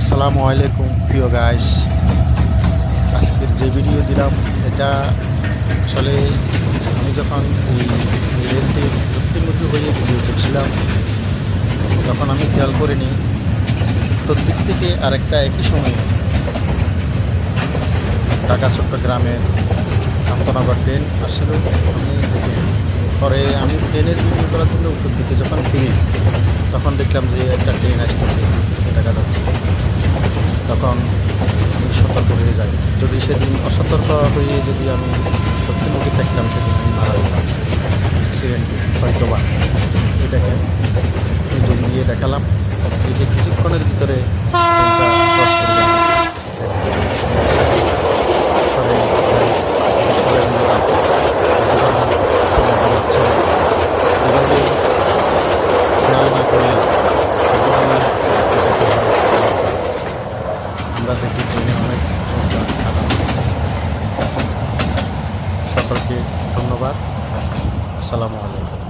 আসসালামু আলাইকুম প্রিয় গাইস। আজকের যে ভিডিও দিলাম এটা আসলে আমি যখন এই রেলটির দক্ষিণমুখী হয়ে ভিডিও করছিলাম তখন আমি খেয়াল করিনি উত্তর দিক থেকে আরেকটা একই সময়ে ঢাকা চট্টগ্রামের শান্তনগর ট্রেন আসছিল। আমি পরে আমি ট্রেনের ভিডিও করার জন্য উত্তর দিকে যখন ফিরি তখন দেখলাম যে একটা ট্রেন আসতেছে দেখা যাচ্ছে। তখন আমি সতর্ক হয়ে যাই। যদি সেদিন অসতর্ক হয়ে যদি আমি দক্ষিণমুখী থাকতাম সেদিন আমি মারা যেতাম অ্যাক্সিডেন্টে হয়তো বা। এই দেখেন এই জমি দিয়ে দেখালাম এই যে কিছুক্ষণের ভিতরে ট্রেনটা ক্রস করে গেল। সরে যাই, সরে আমরা হচ্ছে এভাবে খেয়াল না করে আমরা দেখি ট্রেনে অনেক সকলকে ধন্যবাদ। আসসালামু আলাইকুম।